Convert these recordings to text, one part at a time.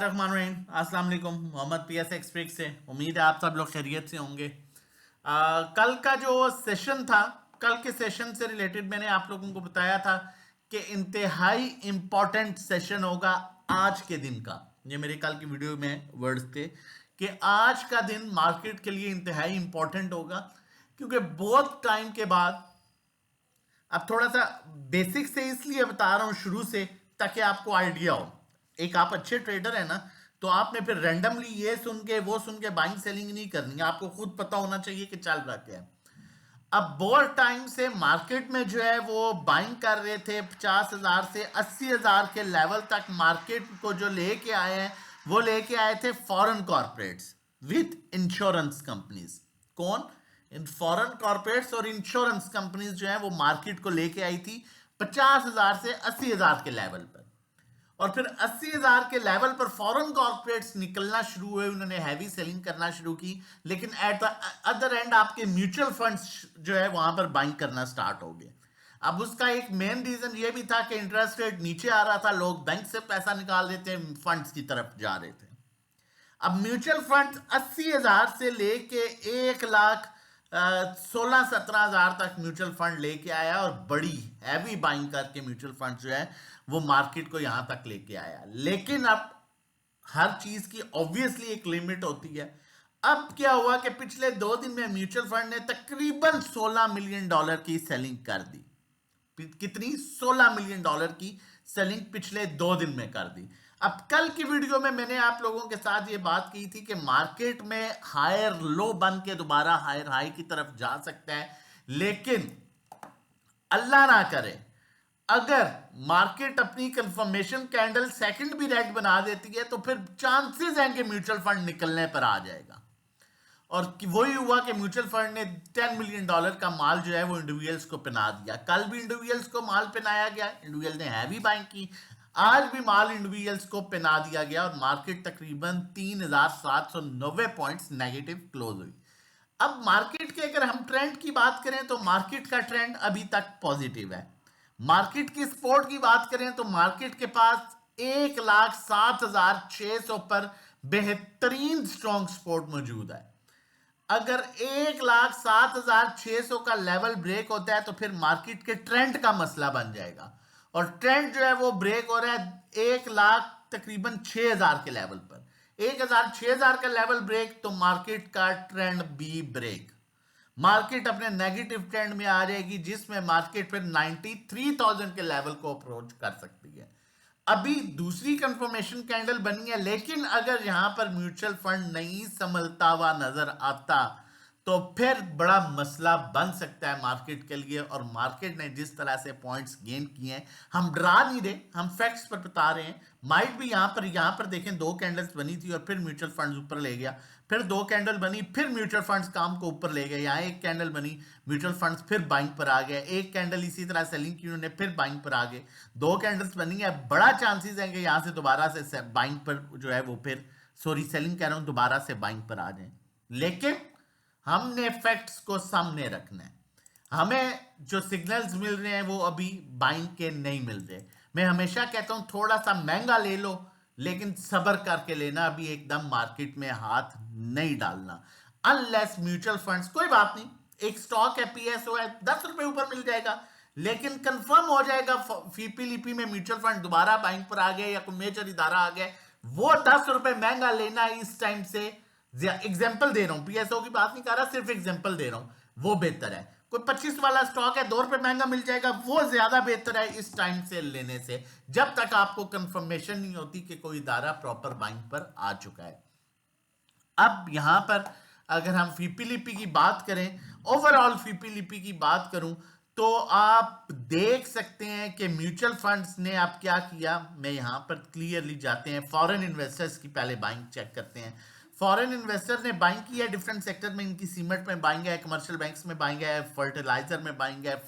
रहमान रहीम, अस्सलाम वालेकुम। Mohammad PS express से उम्मीद है आप सब लोग खैरियत से होंगे। कल का जो सेशन था, कल के सेशन से रिलेटेड मैंने आप लोगों को बताया था कि इंतहाई इंपॉर्टेंट सेशन होगा आज के दिन का। ये मेरे कल की वीडियो में वर्ड्स थे कि आज का दिन मार्केट के लिए इंतहाई इंपॉर्टेंट होगा, क्योंकि बहुत टाइम के बाद अब थोड़ा सा बेसिक से इसलिए बता रहा हूं शुरू से, ताकि आपको आइडिया हो। एक आप अच्छे ट्रेडर है ना, तो आपने फिर रैंडमली ये सुन के वो सुन के बाइंग सेलिंग नहीं करनी है। आपको खुद पता होना चाहिए कि चल रहा क्या है। अब बहुत टाइम से मार्केट में जो है वो बाइंग कर रहे थे 50,000 से 80,000 के लेवल तक। मार्केट को जो लेके आए हैं वो लेके आए थे foreign corporates with insurance companies. कौन? इन फॉरेन कॉर्पोरेट्स और इंश्योरेंस कंपनीज जो है वो मार्केट को लेके आई थी 50,000 से 80,000 के लेवल पर। और फिर 80,000 के लेवल पर फॉरेन कॉर्पोरेट्स निकलना शुरू हुए, उन्होंने हैवी सेलिंग करना शुरू की। लेकिन एट द अदर एंड आपके म्यूचुअल फंड्स जो है वहां पर बाइंग करना स्टार्ट हो गए। अब उसका एक मेन रीजन ये भी था कि इंटरेस्ट रेट नीचे आ रहा था, लोग बैंक से पैसा निकाल देते, फंड्स की तरफ जा रहे थे। अब म्यूचुअल फंड 80,000 से लेके 1 लाख 16-17 हजार तक म्यूचुअल फंड लेके आया, और बड़ी हैवी बाइंग करके म्यूचुअल फंड जो है वो मार्केट को यहां तक लेके आया। लेकिन अब हर चीज की ऑब्वियसली एक लिमिट होती है। अब क्या हुआ कि पिछले 2 दिन में म्यूचुअल फंड ने तकरीबन $16 मिलियन की सेलिंग कर दी। कितनी? $16 मिलियन की सेलिंग पिछले 2 दिन में कर दी। अब कल की वीडियो में मैंने आप लोगों के साथ ये बात की थी कि मार्केट में हायर लो बन के दोबारा हायर हाई की तरफ जा सकता है, लेकिन अल्लाह ना करे अगर मार्केट अपनी कंफर्मेशन कैंडल सेकंड भी रेड बना देती है तो फिर चांसेस हैं कि म्यूचुअल फंड निकलने पर आ जाएगा। और वही हुआ कि म्यूचुअल फंड ने $10 मिलियन का माल जो है वो इंडिविजुअल्स को पहना दिया। कल भी इंडिविजुअल्स को माल पहनाया गया, इंडिविजुअल ने हैवी बाइंग की। आज भी माल इंडिविजुअल्स को पहना दिया गया और मार्केट तकरीबन 3,790 पॉइंट्स नेगेटिव क्लोज हुई। अब मार्केट के अगर हम ट्रेंड की बात करें तो मार्केट का ट्रेंड अभी तक पॉजिटिव है। मार्केट की सपोर्ट की बात करें तो मार्केट के पास 1,07,600 पर बेहतरीन स्ट्रॉन्ग सपोर्ट मौजूद है। अगर 1,07,600 का लेवल ब्रेक होता है तो फिर मार्केट के ट्रेंड का मसला बन जाएगा, और ट्रेंड जो है वो ब्रेक हो रहा है 1,00,000 तकरीबन 6,000 के लेवल पर। 1,000-6,000 का लेवल ब्रेक तो मार्केट का ट्रेंड भी ब्रेक, मार्केट अपने नेगेटिव ट्रेंड में आ जाएगी, जिसमें मार्केट फिर 93,000 के लेवल को अप्रोच कर सकती है। अभी दूसरी कंफर्मेशन कैंडल बनी है, लेकिन अगर यहां पर म्यूचुअल फंड नहीं संभलता हुआ नजर आता तो फिर बड़ा मसला बन सकता है मार्केट के लिए। और मार्केट ने जिस तरह से पॉइंट्स गेन किए हैं, हम डरा नहीं रहे, हम फैक्ट्स पर बता रहे हैं। माइट भी यहां पर देखें 2 कैंडल्स बनी थी और फिर म्यूचुअल फंड्स ऊपर ले गया, फिर 2 कैंडल बनी, फिर म्यूचुअल फंड्स काम को ऊपर ले गए। यहाँ 1 कैंडल बनी, म्यूचुअल फंड्स फिर बाइंग पर आ गए, 1 कैंडल इसी तरह सेलिंग की, उन्होंने फिर बाइंग पर आ गए। 2 कैंडल्स बनी है, बड़ा चांसेस है कि यहाँ से दोबारा से बाइंग पर जो है वो फिर, सॉरी सेलिंग कह रहा हूँ, दोबारा से बाइंग पर आ जाए। लेकिन हमने फैक्ट्स को सामने रखना है। हमें जो सिग्नल्स मिल रहे हैं वो अभी बाइंग के नहीं मिल रहे। मैं हमेशा कहता हूं थोड़ा सा महंगा ले लो, लेकिन सब्र करके लेना, अभी एकदम मार्केट में हाथ नहीं डालना अनलेस म्यूचुअल फंड्स। कोई बात नहीं, एक स्टॉक है, पीएसओ है, ₹10 ऊपर मिल जाएगा, लेकिन कंफर्म हो जाएगा फीपीलीपी में म्यूचुअल फंड दोबारा बाइंग पर आ गया या कोई मेजर इदारा आ गया, वो ₹10 महंगा लेना इस टाइम से। एग्जाम्पल दे रहा हूं, पीएसओ की बात नहीं कर रहा, सिर्फ एग्जाम्पल दे रहा हूं, वो बेहतर है। कोई 25 वाला स्टॉक है, ₹2 महंगा मिल जाएगा, वो ज्यादा बेहतर है इस टाइम से लेने से, जब तक आपको कंफर्मेशन नहीं होती कि कोई इदारा प्रॉपर बाइंग पर आ चुका है। अब यहां पर अगर हम फीपीलीपी की बात करें, ओवरऑल फीपीलीपी की बात करूं, तो आप देख सकते हैं कि म्यूचुअल फंड्स ने अब क्या किया। मैं यहां पर क्लियरली जाते हैं, फॉरेन इन्वेस्टर्स की पहले बाइंग चेक करते हैं। फॉरेन इन्वेस्टर ने बाइंग की है डिफरेंट सेक्टर में, इनकी सीमेंट में बाइंग है, कमर्शियल बैंक्स में बाइंग है, फर्टिलाइजर में बाइंग है,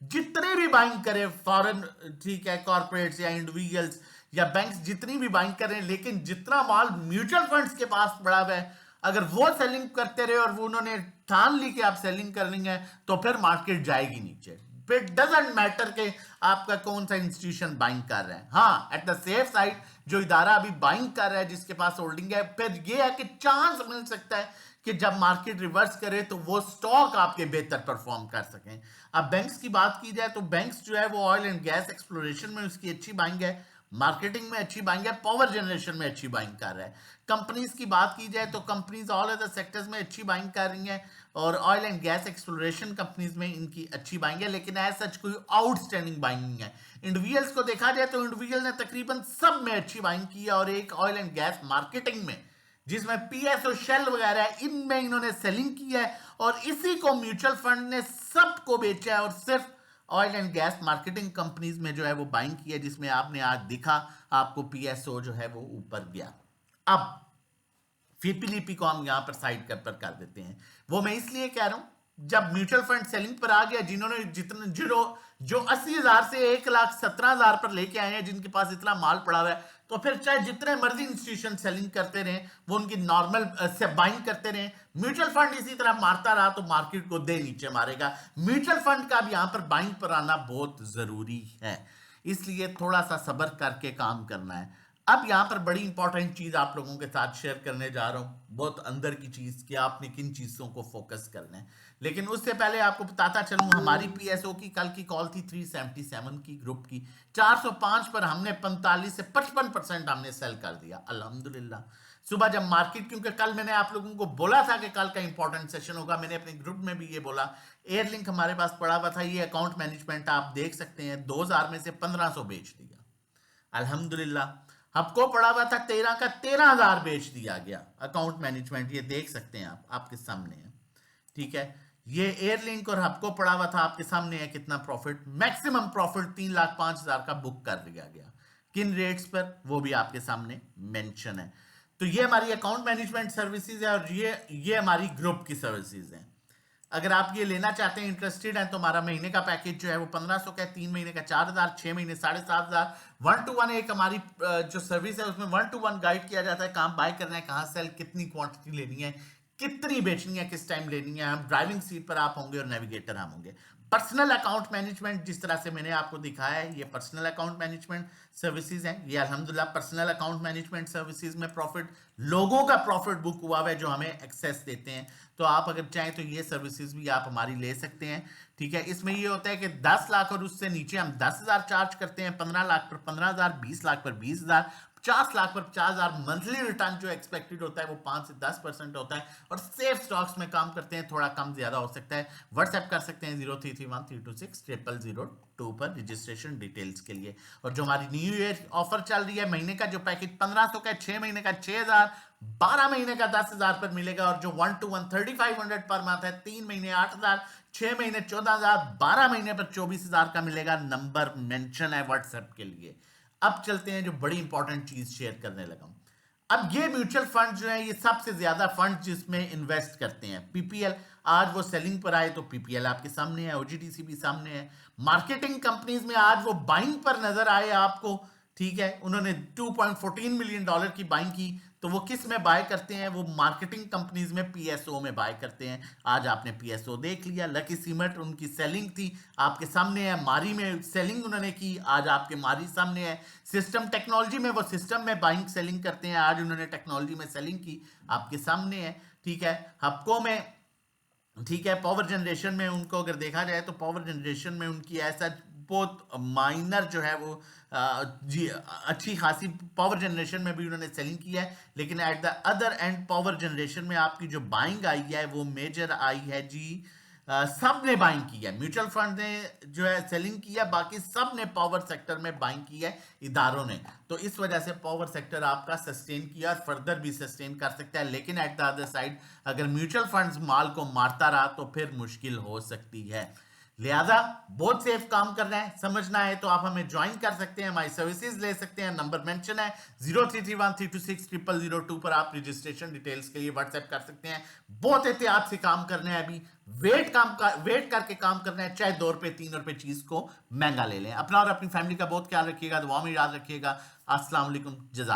जितने भी बाइंग करे फॉरेन, ठीक है, कॉर्पोरेट्स या इंडिविजुअल्स या बैंक्स जितनी भी बाइंग करें, लेकिन जितना माल म्यूचुअल फंड्स के पास पड़ा हुआ है, अगर वो सेलिंग करते रहे और वो उन्होंने ठान ली कि आप सेलिंग करनी है, तो फिर मार्केट जाएगी नीचे। इट डजंट मैटर कि आपका कौन सा इंस्टीट्यूशन बाइंग कर रहा है। हाँ, एट द सेफ साइड जो इदारा अभी बाइंग कर रहा है, जिसके पास होल्डिंग है, फिर ये है कि चांस मिल सकता है कि जब मार्केट रिवर्स करे तो वो स्टॉक आपके बेहतर परफॉर्म कर सकें। अब बैंक्स की बात की जाए तो बैंक्स जो है वो ऑयल एंड गैस एक्सप्लोरेशन में उसकी अच्छी बाइंग है, मार्केटिंग में अच्छी बाइंग है, पावर जनरेशन में अच्छी बाइंग कर रहा है। कंपनीज की बात की जाए तो कंपनीज ऑल अदर सेक्टर्स में अच्छी बाइंग कर रही हैं और oil and gas exploration companies में इनकी अच्छी बाइंग है, लेकिन एज सच कोई आउटस्टैंडिंग बाइंग नहीं है। इंडिविजुअल्स को देखा जाए तो इंडिविजुअल ने तकरीबन सब में अच्छी बाइंग की है और एक ऑयल एंड गैस मार्केटिंग में, जिसमें पीएसओ शेल वगैरह है, इनमें इन्होंने सेलिंग की है और इसी को म्यूचुअल फंड ने सबको बेचा है और सिर्फ oil and gas marketing companies में जो है वो बाइंग की है, जिसमें आपने आज दिखा आपको पीएसओ जो है वो ऊपर गया। अब फीपीलीपी को हम यहां पर साइड कर देते हैं। वो मैं इसलिए कह रहा हूं, जब म्यूचुअल फंड सेलिंग पर आ गया, जिन्होंने जितने जो 80,000 से 1,17,000 पर लेके आए हैं, जिनके पास इतना माल पड़ा हुआ है, तो फिर चाहे जितने मर्जी इंस्टीट्यूशन सेलिंग करते रहे, वो उनकी नॉर्मल से बाइंग करते रहे, म्यूचुअल फंड इसी तरह मारता रहा तो मार्केट को दे नीचे मारेगा। म्यूचुअल फंड का भी यहां पर बाइंग पर आना बहुत जरूरी है, इसलिए थोड़ा सा सब्र करके काम करना है। अब यहां पर बड़ी इंपॉर्टेंट चीज आप लोगों के साथ शेयर करने जा रहा हूं, बहुत अंदर की चीज कि आपने किन चीजों को फोकस करना है। लेकिन उससे पहले आपको बताता चलूं, हमारी पीएसओ की कल की कॉल थी 377 की ग्रुप की, 405 पर हमने 45 से 55% हमने सेल कर दिया अल्हम्दुलिल्लाह। सुबह जब मार्केट, क्योंकि कल मैंने आप लोगों को बोला था कि कल का इंपॉर्टेंट सेशन होगा, मैंने अपने ग्रुप में भी ये बोला, एयरलिंक हमारे पास पड़ा हुआ था, ये अकाउंट मैनेजमेंट आप देख सकते हैं 2000 में से 1500 बेच दिया अल्हम्दुलिल्लाह। हबको पड़ा हुआ था 13 का, 13,000 बेच दिया गया अकाउंट मैनेजमेंट, ये देख सकते हैं आप, आपके सामने है, ठीक है। ये एयरलिंक और हबको पड़ा हुआ था, आपके सामने है कितना प्रॉफिट, मैक्सिमम प्रॉफिट 3,05,000 का बुक कर दिया गया। किन रेट्स पर, वो भी आपके सामने मेंशन है। तो ये हमारी अकाउंट मैनेजमेंट सर्विसेज है और ये हमारी ग्रुप की सर्विसेज है। अगर आप ये लेना चाहते हैं, इंटरेस्टेड हैं, तो हमारा महीने का पैकेज जो है वो 1500 का है, 3 महीने का 4,000, 6 महीने 7,500, 1-to-1 एक हमारी जो सर्विस है उसमें 1-to-1 गाइड किया जाता है, कहाँ बाय करना है, कहाँ सेल, कितनी क्वांटिटी लेनी है, कितनी बेचनी है, किस टाइम लेनी है। हम ड्राइविंग सीट पर आप होंगे और नेविगेटर हम होंगे। पर्सनल अकाउंट मैनेजमेंट जिस तरह से मैंने आपको दिखाया है, ये पर्सनल अकाउंट मैनेजमेंट सर्विसेज हैं। ये अल्हम्दुलिल्लाह पर्सनल अकाउंट मैनेजमेंट सर्विसेज में प्रॉफिट, लोगों का प्रॉफिट बुक हुआ है जो हमें एक्सेस देते हैं। तो आप अगर चाहें तो ये सर्विसेज भी आप हमारी ले सकते हैं, ठीक है। इसमें ये होता है कि 10 लाख और उससे नीचे हम 10,000 चार्ज करते हैं, 15 लाख पर 15,000, 20 लाख पर 20,000, 50 लाख पर 50,000। मंथली रिटर्न जो एक्सपेक्टेड होता है वो 5 से 10% होता है और सेफ स्टॉक्स में काम करते हैं, थोड़ा कम ज्यादा हो सकता है। व्हाट्सएप कर सकते हैं 0331326000 पर रजिस्ट्रेशन डिटेल्स के लिए। और जो हमारी न्यू ईयर ऑफर चल रही है, महीने का जो पैकेज 1500 का है, 6 महीने का 6,000, 12 महीने का 10,000 पर मिलेगा। और जो 1-to-1 3500 पर मंथ है, 3 महीने 8,000, 6 महीने 14,000, 12 महीने पर 24,000 का मिलेगा। नंबर मेंशन है व्हाट्सएप के लिए। अब चलते हैं जो बड़ी इंपॉर्टेंट चीज शेयर करने लगा हूं। अब ये म्यूचुअल फंड जो है, ये सबसे ज्यादा फंड जिसमें इन्वेस्ट करते हैं, पीपीएल, आज वो सेलिंग पर आए तो पीपीएल आपके सामने है, ओजीटीसी भी सामने है। मार्केटिंग कंपनीज में आज वो बाइंग पर नजर आए आपको, ठीक है। उन्होंने $2.14 मिलियन की बाइंग की, तो वो किस में बाय करते हैं, वो मार्केटिंग कंपनीज में पीएसओ में बाय करते हैं। आज आपने पीएसओ देख लिया, लकी सीमेंट उनकी सेलिंग थी आपके सामने है, मारी में सेलिंग उन्होंने की, आज आपके मारी सामने है। सिस्टम टेक्नोलॉजी में वो सिस्टम में बाइंग सेलिंग करते हैं, आज उन्होंने टेक्नोलॉजी में सेलिंग की, आपके सामने है, ठीक है। हबको में, ठीक है। पावर जनरेशन में उनको अगर देखा जाए तो पावर जनरेशन में उनकी ऐसा बहुत माइनर जो है वो जी अच्छी खासी पावर जनरेशन में भी उन्होंने सेलिंग किया है। लेकिन at the other and power generation में आपकी जो बाइंग आई है वो मेजर आई है जी, सब ने बाइंग की है। म्यूचुअल फंड ने जो है सेलिंग की है, बाकी सब ने पावर सेक्टर में बाइंग की है, इदारों ने। तो इस वजह से पावर सेक्टर आपका सस्टेन किया और फर्दर भी सस्टेन कर सकता है। लेकिन एट द अदर साइड अगर म्यूचुअल फंड्स माल को मारता रहा तो फिर मुश्किल हो सकती है। लिहाजा बहुत सेफ काम करना है, समझना है तो आप हमें ज्वाइन कर सकते हैं, हमारी सर्विसेज ले सकते हैं। नंबर मेंशन है 0331326000 पर आप रजिस्ट्रेशन डिटेल्स के लिए व्हाट्सएप कर सकते हैं। बहुत एहतियात से काम करना है, अभी वेट करके काम करना है, चाहे 2 रुपए 3 रुपए चीज को महंगा ले लें। अपना और अपनी फैमिली का बहुत ख्याल रखिएगा, दुआ में याद रखिएगा। अस्सलाम वालेकुम, जज़ाक।